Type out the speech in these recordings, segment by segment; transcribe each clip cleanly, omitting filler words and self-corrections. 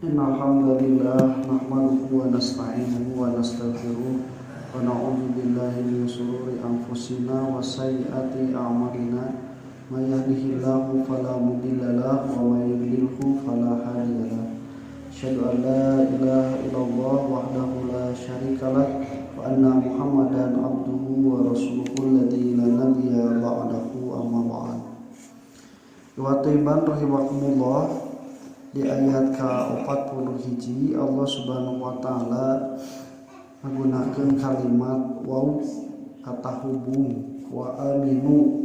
Innal hamdalillah nahmaduhu wa nasta'inuhu wa nastaghfiruh wa na'udzu billahi min shururi anfusina wa sayyiati a'malina may yahdihillahu fala mudilla lahu wa may yudlilhu fala hadiya lahu. Asyhadu an la ilaha illallah wahdahu la syarika lah wa anna Muhammadan abduhu wa rasuluhu alladzi la nabiyya ba'dahu amma ba'd. Wa taiban rahimakumullah. Di ayat ke-40 hiji Allah subhanahu wa ta'ala menggunakan kalimat waw kata hubung wa aminu,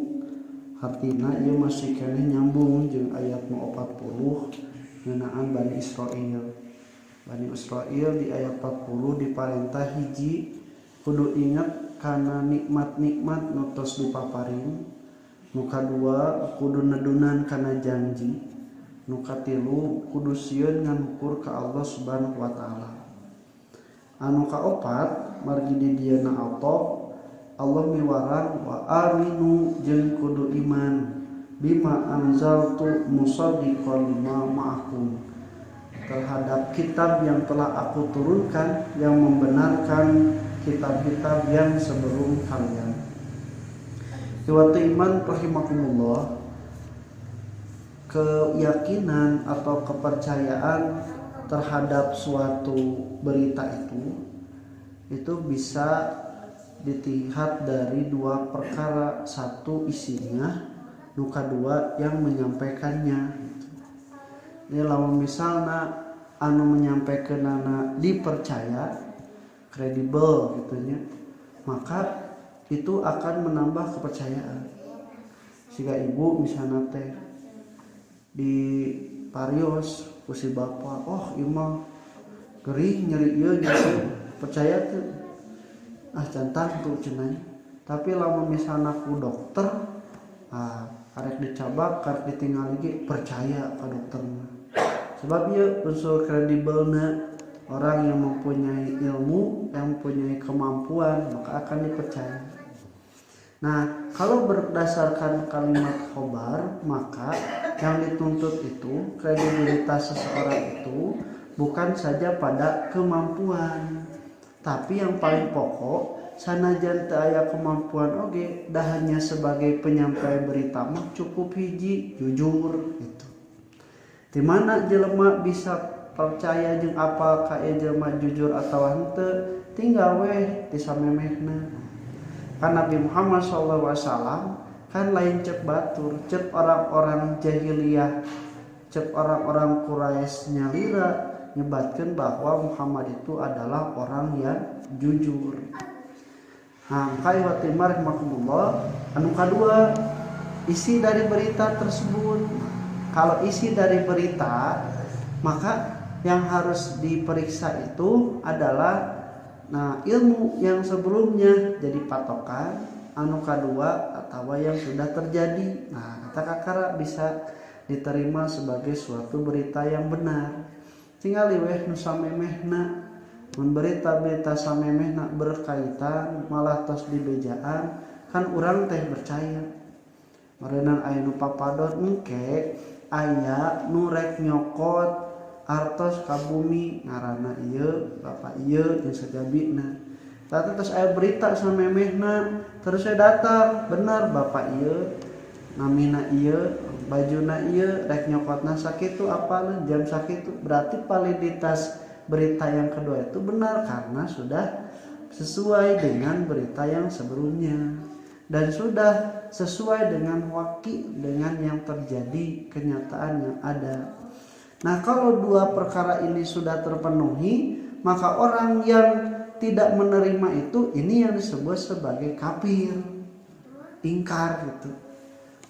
artinya ia masih kena nyambung jeung ayat 40 ngenaan Bani Israil. Bani Israil di ayat 40 diparentah hiji kudu ingat karena nikmat-nikmat nu tos dipaparin, nu kadua kudu nedunan kana janji, nu katilu kudu sieun nganukur ka Allah subhanahu wa ta'ala. Anu kaopat margi di dieuna Allah miwaran wa aminu jeung kudu iman bima anzaltu musaddiqan lima ma'akum, terhadap kitab yang telah aku turunkan yang membenarkan kitab-kitab yang sebelum kalian. Iwati iman rahimakumullah, keyakinan atau kepercayaan terhadap suatu berita itu bisa dilihat dari dua perkara, satu isinya, nuka dua yang menyampaikannya. Ini lamun misalnya anu menyampaikanana dipercaya, kredibel gitunya, maka itu akan menambah kepercayaan. Siga ibu misalnya teh di parios kusi bapak, oh imah gering nyeri ieu gitu, percaya tuh cantan tuh cenah. Tapi lamun misalna ku dokter karek dicabak karek ditinggal lagi percaya ka dokterna, sebab ieu unsur kredibelna orang yang mempunyai ilmu, yang mempunyai kemampuan, maka akan dipercaya. Nah, kalau berdasarkan kalimat khobar, maka yang dituntut itu kredibilitas seseorang itu bukan saja pada kemampuan, tapi yang paling pokok sanajan teu aya kemampuan oge, dah hanya sebagai penyampai berita mah cukup hiji jujur gitu. Di mana jelema bisa percaya jeung apa ka jelema jujur atawa henteu, tinggal weh disamemehna. Kan Nabi Muhammad SAW kan lain cek batur, cek orang-orang jahiliyah, cek orang-orang Quraisy nyalira nyebatkan bahwa Muhammad itu adalah orang yang jujur. Nah, kai wa timar rahimakumullah, anu kadua isi dari berita tersebut. Kalau isi dari berita, maka yang harus diperiksa itu adalah ilmu yang sebelumnya jadi patokan, anu kadua atau yang sudah terjadi. Kata kakara bisa diterima sebagai suatu berita yang benar. Tinggal weh nu samemehna, mun berita-berita samemehna berkaitan malah tos dibejaan, kan urang teh percaya. Marenan aya nu papadot engke aya nu rek nyokot artos ka bumi ngaranna ieu bapak ieu jeung sagabina. Tah terus aya berita samemehna, terus saya datang, bener bapak ieu, namina ieu, bajuna ieu, rek nyokotna sakitu apana jam sakitu. Berarti validitas berita yang kedua itu benar karena sudah sesuai dengan berita yang sebelumnya dan sudah sesuai dengan waqi, dengan yang terjadi, kenyataan yang ada. Nah, kalau dua perkara ini sudah terpenuhi, maka orang yang tidak menerima itu, ini yang disebut sebagai kafir, ingkar gitu.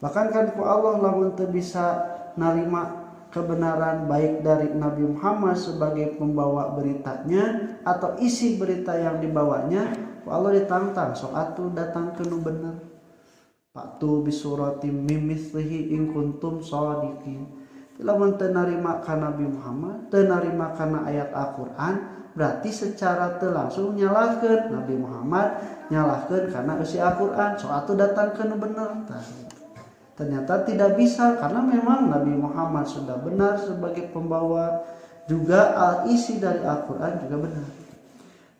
Bahkan kan ku Allah lamun teu bisa narima kebenaran baik dari Nabi Muhammad sebagai pembawa beritanya atau isi berita yang dibawanya, ku Allah ditantang, sok atuh datangkeun nu bener. Fatu bisuratim mimithlihi in kuntum shadiqin. Lamun teu narima ka Nabi Muhammad, teu narima kana ayat Al-Qur'an, berarti secara teu langsung nyalahkeun Nabi Muhammad, nyalahkeun kana isi Al-Qur'an, sok atuh datangkeun nu bener. Ternyata tidak bisa karena memang Nabi Muhammad sudah benar sebagai pembawa juga isi dari Al-Quran juga benar.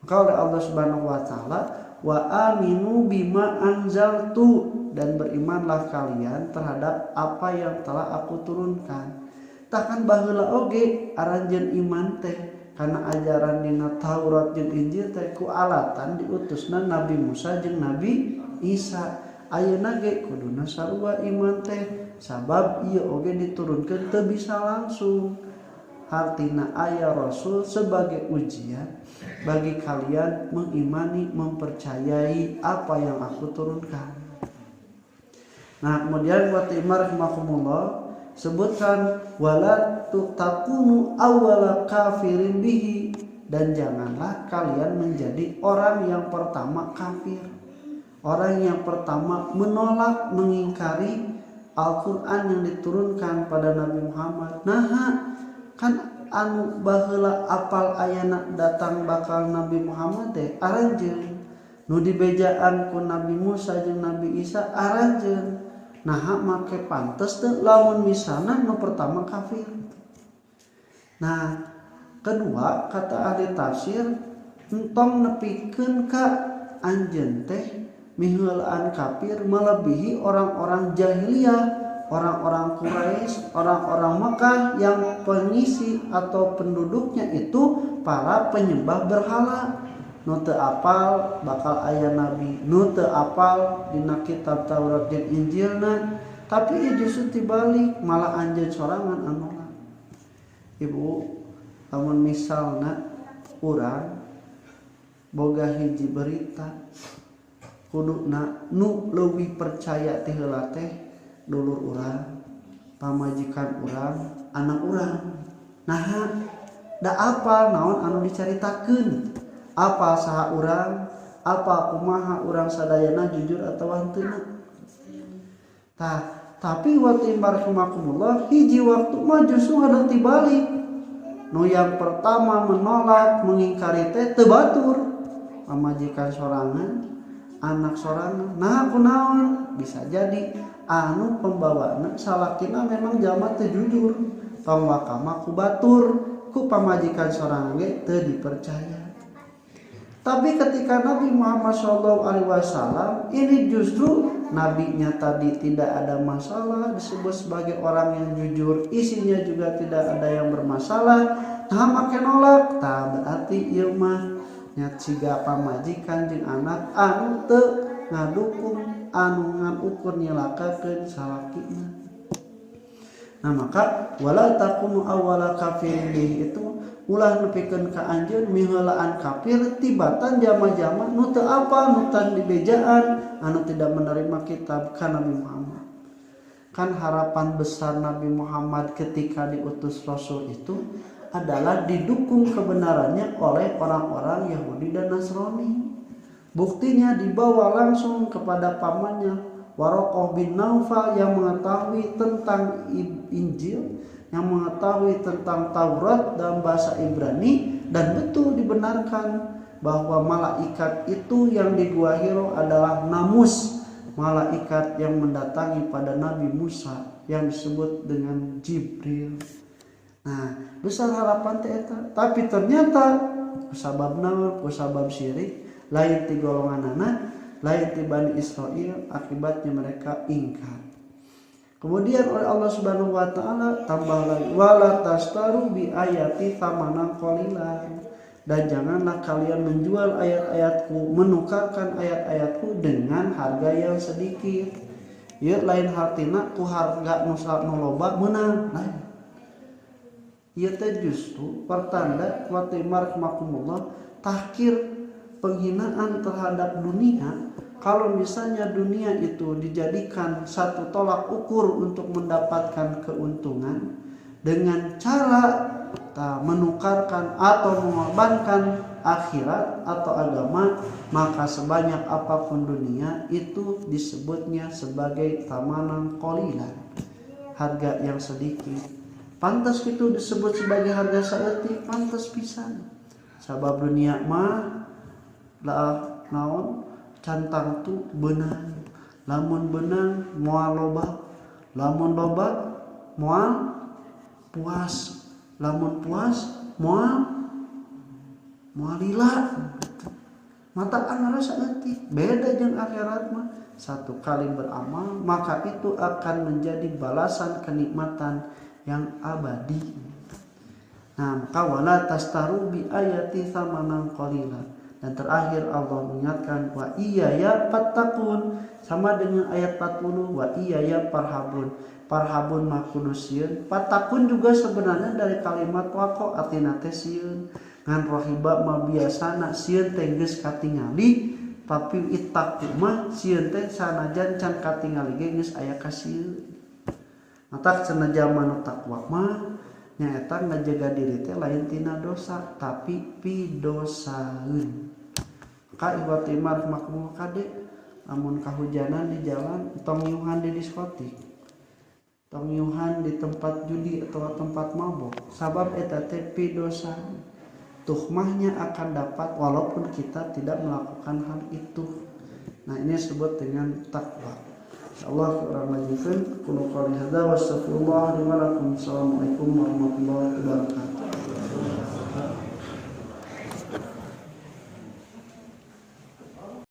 Maka oleh Allah Subhanahu wa taala, wa aminu bima anzaltu, dan berimanlah kalian terhadap apa yang telah aku turunkan. Takkan baheula oge aranjeun iman teh karena ajaran dina Taurat jeung Injil teh ku alatan diutusna Nabi Musa jeung Nabi Isa. Ayeuna ge kuduna sarua iman teh sabab ieu oge diturunkeun teu bisa langsung. Artina aya Rasul sebagai ujian bagi kalian mengimani, mempercayai apa yang aku turunkan. Nah, kemudian wa rahimahumullah sebutkan wala takunu awwala kafirin bihi, dan janganlah kalian menjadi orang yang pertama kafir, orang yang pertama menolak, mengingkari Al-Quran yang diturunkan pada Nabi Muhammad. Nah, kan anu baheula apal ayana datang bakal Nabi Muhammad teh aranjeun, nu dibejaan ku Nabi Musa jeung Nabi Isa aranjeun. Nah, make pantes teh lamun misalna nu pertama kafir. Nah, kedua kata ahli tafsir entong nepikeun ka anjeun teh miheulaan kafir melebihi orang-orang jahiliyah, orang-orang Quraisy, orang-orang Mekah yang pengisi atau penduduknya itu para penyembah berhala. Nu teu apal bakal aya nabi, nu teu apal dina kitab Taurat jeung Injilna, tapi ieu justru tibalik malah anjeun sorangan anu. Ibu, lamun misalna urang boga hiji berita kuduna nu leuwih percaya ti heula teh dulur urang, pamajikan urang, anak urang. Nah, da apa naon anu dicaritakeun? Apa saha urang? Apa kumaha urang sadayana jujur atau henteu? Tah, tapi waktu barakumullah hiji waktu mah justru ada tibalik. Nu yang pertama menolak, mengingkari teh teu batur. Pamajikan sorangan, anak sorangan. Nah, kunaon? Bisa jadi anu pembawana salakina memang jalma teu jujur, tong wakama ku batur, ku pamajikan sorangan ge teu dipercaya. Tapi ketika Nabi Muhammad SAW ini justru nabinya tadi tidak ada masalah, disebut sebagai orang yang jujur, isinya juga tidak ada yang bermasalah. Nah, make nolak, tah berarti ieu mah nya ciga pamajikan jeung anak anu teu ngadukung, anu nganukur nyelakakeun salakina. Nah, maka wala taqumu awwala kafirin bih itu ulah nepikeun ka anjeun miheulaan kafir tibatan jama-jama nu teu apa, nu tan dibejaan, anu tidak menerima kitab ka Nabi Muhammad. Kan harapan besar Nabi Muhammad ketika diutus Rasul itu adalah didukung kebenarannya oleh orang-orang Yahudi dan Nasrani. Buktinya dibawa langsung kepada pamannya Waraqah bin Naufal yang mengetahui tentang Injil, yang mengetahui tentang Taurat dalam bahasa Ibrani, dan betul dibenarkan bahwa malaikat itu yang di Gua Hiro adalah Namus, malaikat yang mendatangi pada Nabi Musa yang disebut dengan Jibril. Nah, besar harapan teh eta, tapi ternyata kusabab naon, kusabab syirik, lain ti golonganana, lain ti Bani Israil, akibatnya mereka ingkar. Kemudian oleh Allah Subhanahu wa taala tambah lagi wala tastaru bi ayati thamanan qalilan, dan janganlah kalian menjual ayat-ayatku, menukarkan ayat-ayatku dengan harga yang sedikit. Ieu lain hartina ku harga nu loba meunang. Lain. Ieu teh justru pertanda wa timarhakumullah tahkir, penghinaan terhadap dunia. Kalau misalnya dunia itu dijadikan satu tolak ukur untuk mendapatkan keuntungan dengan cara menukarkan atau mengorbankan akhirat atau agama, maka sebanyak apapun dunia itu disebutnya sebagai thamanan qalilan, harga yang sedikit. Pantas itu disebut sebagai harga saeutik, pantas pisan. Sabab dunia mah lah naon cantang tu benang, lamun benang moal loba, lamun loba moal puas. lamun puas moal lila mata rasa ngetik. Beda jeung akhirat mah satu kali beramal maka itu akan menjadi balasan kenikmatan yang abadi. Nah, maka wala tastaru bi ayati thamanan qalila. Dan terakhir Allah mengingatkan wa iyaya fattaqun, sama dengan ayat 40 wa iyaya farhabun. Farhabun mah kudu sieun, fattaqun juga sebenarnya dari kalimat waqo artina teh sieun. Ngan rohiba mah biasana sieun teh geus katingali, tapi ittaqu mah sieun teh sanajan can katingali ge geus aya ka sieun. Mata sanajan manu takwa mah nyaeta ngajaga diri teh lain tina dosa tapi pidosaeun. Ka iwati marf makmul kade amun kahujanan di jalan tong nyuhan di diskotik, tong nyuhan di tempat judi atau tempat mabok, sabab eta teh pidosa. Tuhmahnya akan dapat walaupun kita tidak melakukan hal itu. Nah, ini disebut dengan takwa. Insyaallah kurang lanjutkeun qul qouli hadza wa astaghfirullah li wa lakum. Assalamualaikum warahmatullahi wabarakatuh.